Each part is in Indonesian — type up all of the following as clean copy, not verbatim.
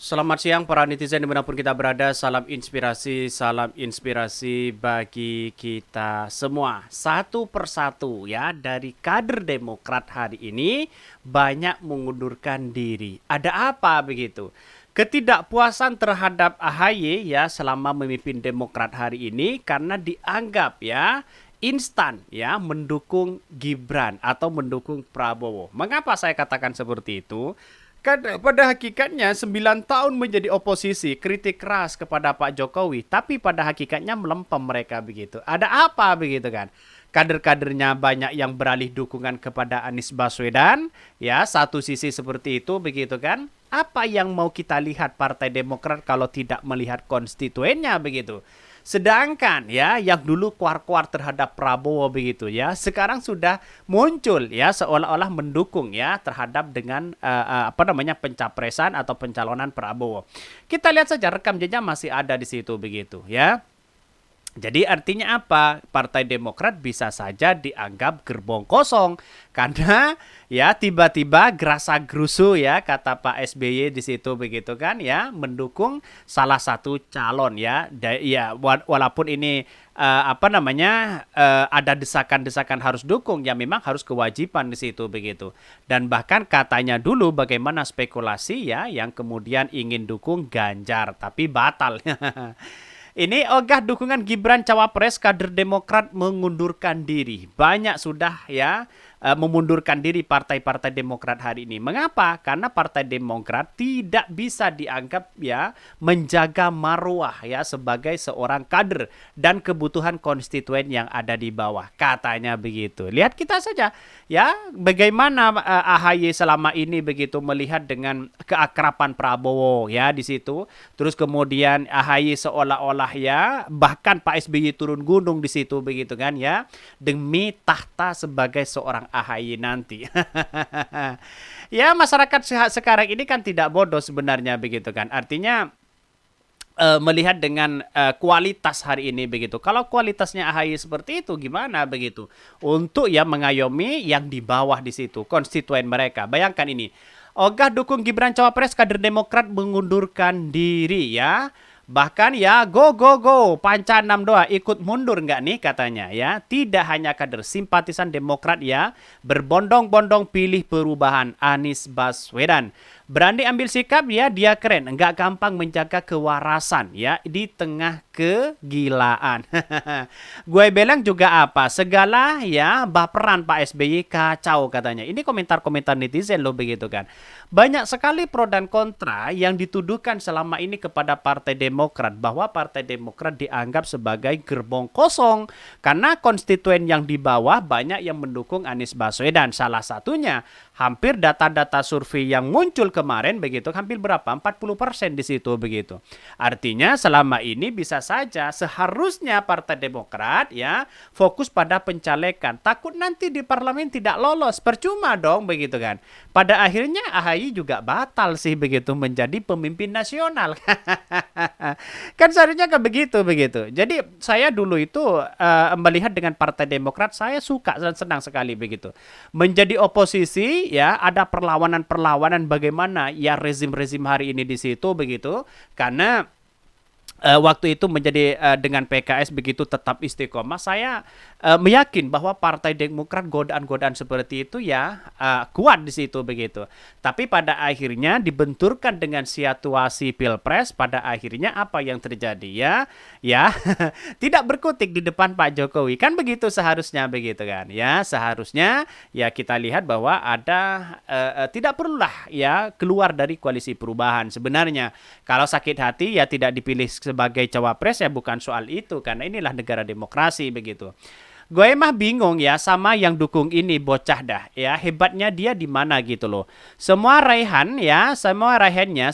Selamat siang para netizen dimanapun kita berada, salam inspirasi bagi kita semua. Satu persatu ya, dari kader Demokrat hari ini banyak mengundurkan diri. Ada apa begitu? Ketidakpuasan terhadap AHY ya selama memimpin Demokrat hari ini karena dianggap ya instan ya mendukung Gibran atau mendukung Prabowo. Mengapa saya katakan seperti itu? Karena pada hakikatnya 9 tahun menjadi oposisi, kritik keras kepada Pak Jokowi, tapi pada hakikatnya melempem mereka begitu. Ada apa begitu kan? Kader-kadernya banyak yang beralih dukungan kepada Anies Baswedan, ya satu sisi seperti itu begitu kan? Apa yang mau kita lihat Partai Demokrat kalau tidak melihat konstituennya begitu? Sedangkan ya yang dulu kuar-kuar terhadap Prabowo begitu ya, sekarang sudah muncul ya seolah-olah mendukung ya terhadap dengan pencapresan atau pencalonan Prabowo. Kita lihat saja rekam jejak masih ada di situ begitu ya. Jadi artinya apa? Partai Demokrat bisa saja dianggap gerbong kosong karena ya tiba-tiba gerasa gerusu ya kata Pak SBY di situ begitu kan ya mendukung salah satu calon ya. Ya walaupun ini ada desakan-desakan harus dukung ya memang harus kewajiban di situ begitu. Dan bahkan katanya dulu bagaimana spekulasi ya yang kemudian ingin dukung Ganjar tapi batal. Ini ogah dukungan Gibran Cawapres, kader Demokrat mengundurkan diri. Banyak sudah ya memundurkan diri partai-partai Demokrat hari ini. Mengapa? Karena Partai Demokrat tidak bisa dianggap ya menjaga marwah ya sebagai seorang kader dan kebutuhan konstituen yang ada di bawah. Katanya begitu. Lihat kita saja ya bagaimana AHY selama ini begitu melihat dengan keakraban Prabowo ya di situ. Terus kemudian AHY seolah-olah ya bahkan Pak SBY turun gunung di situ begitu kan ya demi tahta sebagai seorang AHY nanti. Ya masyarakat sekarang ini kan tidak bodoh sebenarnya begitu kan. Artinya melihat dengan kualitas hari ini begitu. Kalau kualitasnya AHY seperti itu gimana begitu? Untuk ya mengayomi yang di bawah di situ, konstituen mereka. Bayangkan ini. Ogah dukung Gibran Cawapres, kader Demokrat mengundurkan diri ya. Bahkan ya go Panca 62 ikut mundur nggak nih katanya ya. Tidak hanya kader simpatisan Demokrat ya berbondong-bondong pilih perubahan Anies Baswedan. Berani ambil sikap ya dia keren. Nggak gampang menjaga kewarasan ya di tengah kegilaan. Gue bilang juga apa? Segala ya baperan Pak SBY kacau katanya. Ini komentar-komentar netizen loh begitu kan. Banyak sekali pro dan kontra yang dituduhkan selama ini kepada Partai Demokrat bahwa Partai Demokrat dianggap sebagai gerbong kosong karena konstituen yang di bawah banyak yang mendukung Anies Baswedan. Salah satunya hampir data-data survei yang muncul kemarin begitu hampir berapa? 40% di situ begitu. Artinya selama ini bisa saja seharusnya Partai Demokrat ya fokus pada pencalekan. Takut nanti di parlemen tidak lolos. Percuma dong begitu kan. Pada akhirnya AHY juga batal sih begitu menjadi pemimpin nasional. Kan seharusnya kan begitu. Jadi saya dulu itu melihat dengan Partai Demokrat saya suka dan senang sekali begitu. Menjadi oposisi ya ada perlawanan-perlawanan bagaimana ya rezim-rezim hari ini di situ begitu. Karena waktu itu menjadi dengan PKS begitu tetap istiqomah, saya meyakin bahwa Partai Demokrat godaan-godaan seperti itu ya kuat di situ begitu. Tapi pada akhirnya dibenturkan dengan situasi Pilpres, pada akhirnya apa yang terjadi ya tidak berkutik di depan Pak Jokowi. Kan begitu seharusnya begitu kan. Ya, seharusnya ya kita lihat bahwa ada tidak perlulah ya keluar dari koalisi perubahan. Sebenarnya kalau sakit hati ya tidak dipilih sebagai cawapres ya bukan soal itu karena inilah negara demokrasi begitu. Gue mah bingung ya sama yang dukung ini bocah dah ya hebatnya dia di mana gitu loh. Semua raihannya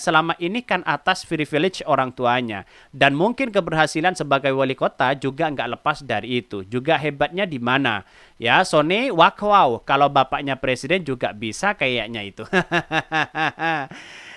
selama ini kan atas privilege orang tuanya dan mungkin keberhasilan sebagai wali kota juga nggak lepas dari itu. Juga hebatnya di mana ya Sony wow kalau bapaknya presiden juga bisa kayaknya itu.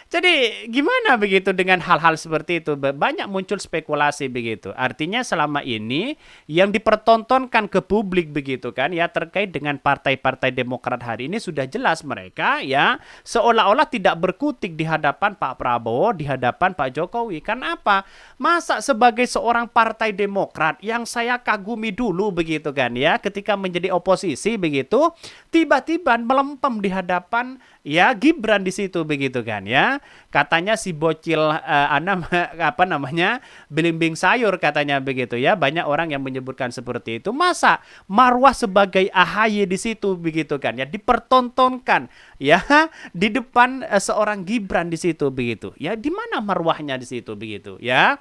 Jadi gimana begitu dengan hal-hal seperti itu? Banyak muncul spekulasi begitu. Artinya selama ini yang dipertontonkan ke publik begitu kan ya terkait dengan partai-partai Demokrat hari ini sudah jelas mereka ya seolah-olah tidak berkutik di hadapan Pak Prabowo, di hadapan Pak Jokowi. Karena apa? Masa sebagai seorang partai Demokrat yang saya kagumi dulu begitu kan ya ketika menjadi oposisi begitu tiba-tiba melempem di hadapan ya Gibran di situ begitu kan ya. Katanya si bocil apa namanya belimbing sayur katanya begitu ya. Banyak orang yang menyebutkan seperti itu. Masa marwah sebagai AHY di situ begitu kan ya dipertontonkan ya di depan seorang Gibran di situ begitu. Ya di mana marwahnya di situ begitu ya.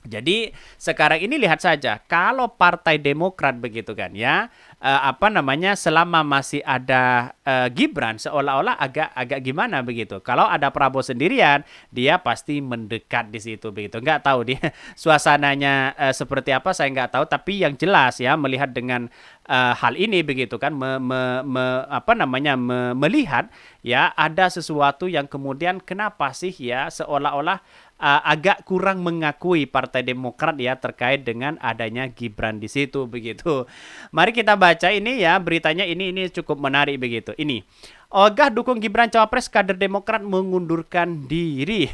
Jadi sekarang ini lihat saja kalau Partai Demokrat begitu kan ya apa namanya selama masih ada Gibran seolah-olah agak gimana begitu. Kalau ada Prabowo sendirian dia pasti mendekat di situ begitu. Nggak tahu dia suasananya seperti apa saya nggak tahu tapi yang jelas ya melihat dengan hal ini begitu kan apa namanya melihat ya ada sesuatu yang kemudian kenapa sih ya seolah-olah agak kurang mengakui Partai Demokrat ya terkait dengan adanya Gibran di situ begitu. Mari kita baca ini ya beritanya ini cukup menarik begitu. Ini ogah dukung Gibran Cawapres kader Demokrat mengundurkan diri.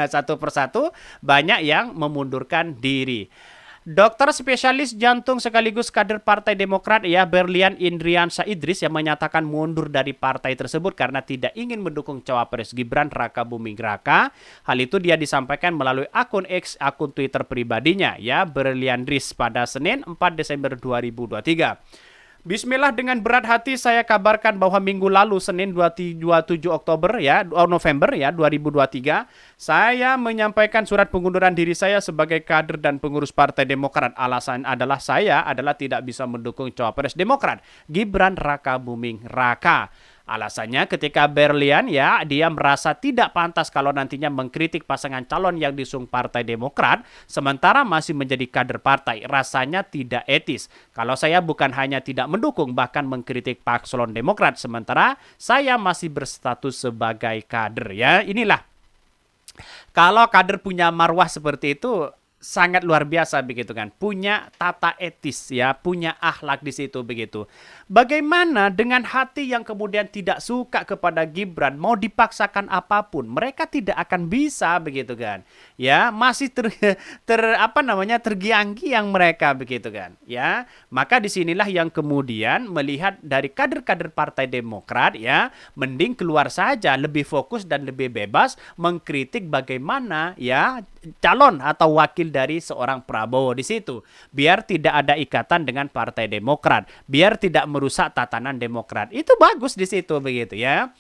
Satu persatu banyak yang memundurkan diri. Dokter spesialis jantung sekaligus kader Partai Demokrat ya Berlian Indriansyah Idris yang menyatakan mundur dari partai tersebut karena tidak ingin mendukung cawapres Gibran Raka Buming Raka. Hal itu dia disampaikan melalui akun X, akun Twitter pribadinya ya Berlian Idris pada Senin 4 Desember 2023. Bismillah dengan berat hati saya kabarkan bahwa minggu lalu Senin 27 Oktober ya November ya 2023 saya menyampaikan surat pengunduran diri saya sebagai kader dan pengurus Partai Demokrat. Alasan adalah saya tidak bisa mendukung cawapres Demokrat Gibran Raka Buming Raka. Alasannya ketika Berlian ya dia merasa tidak pantas kalau nantinya mengkritik pasangan calon yang diusung Partai Demokrat sementara masih menjadi kader partai. Rasanya tidak etis. Kalau saya bukan hanya tidak mendukung bahkan mengkritik paslon Demokrat sementara saya masih berstatus sebagai kader ya. Inilah kalau kader punya marwah seperti itu sangat luar biasa begitu kan. Punya tata etis ya, punya akhlak di situ begitu. Bagaimana dengan hati yang kemudian tidak suka kepada Gibran, mau dipaksakan apapun, mereka tidak akan bisa begitu kan. Ya, masih tergiang-giang mereka begitu kan. Ya, maka disinilah yang kemudian melihat dari kader-kader Partai Demokrat ya, mending keluar saja lebih fokus dan lebih bebas mengkritik bagaimana ya calon atau wakil dari seorang Prabowo di situ. Biar tidak ada ikatan dengan Partai Demokrat, biar tidak merusak tatanan Demokrat. Itu bagus di situ begitu ya.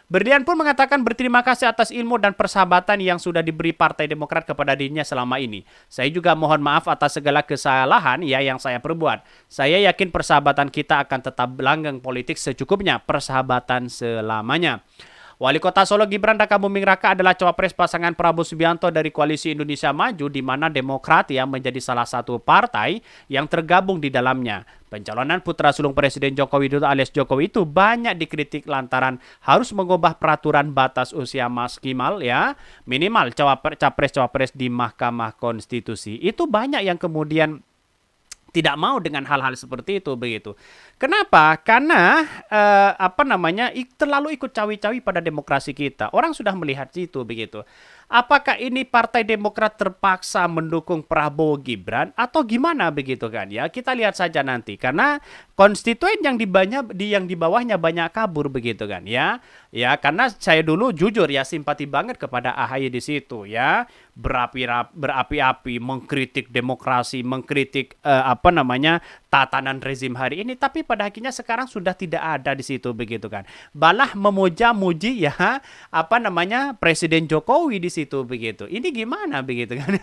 Berlian pun mengatakan berterima kasih atas ilmu dan persahabatan yang sudah diberi Partai Demokrat kepada dirinya selama ini. Saya juga mohon maaf atas segala kesalahan ya yang saya perbuat. Saya yakin persahabatan kita akan tetap langgeng politik secukupnya, persahabatan selamanya. Wali Kota Solo Gibran Raka Buming Raka adalah cawapres pasangan Prabowo Subianto dari Koalisi Indonesia Maju di mana Demokrat yang menjadi salah satu partai yang tergabung di dalamnya. Pencalonan putra sulung Presiden Joko Widodo alias Jokowi itu banyak dikritik lantaran harus mengubah peraturan batas usia maksimal ya minimal capres-cawapres di Mahkamah Konstitusi. Itu banyak yang kemudian tidak mau dengan hal-hal seperti itu begitu. Kenapa? Karena terlalu ikut cawi-cawi pada demokrasi kita. Orang sudah melihat itu begitu. Apakah ini Partai Demokrat terpaksa mendukung Prabowo Gibran atau gimana begitu kan ya? Kita lihat saja nanti karena konstituen yang di bawahnya banyak kabur begitu kan ya. Ya karena saya dulu jujur ya simpati banget kepada AHY di situ ya. Berapi-api mengkritik demokrasi, mengkritik tatanan rezim hari ini, tapi pada akhirnya sekarang sudah tidak ada di situ begitu kan. Balah memuja-muji ya Presiden Jokowi di situ begitu. Ini gimana begitu kan?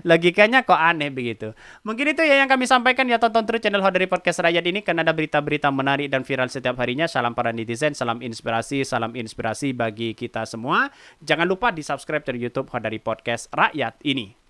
Logikanya kok aneh begitu. Mungkin itu ya yang kami sampaikan ya, tonton terus channel Hodari Podcast Rakyat ini karena ada berita-berita menarik dan viral setiap harinya. Salam para netizen, salam inspirasi bagi kita semua. Jangan lupa di-subscribe dari YouTube Hodari Podcast Rakyat ini.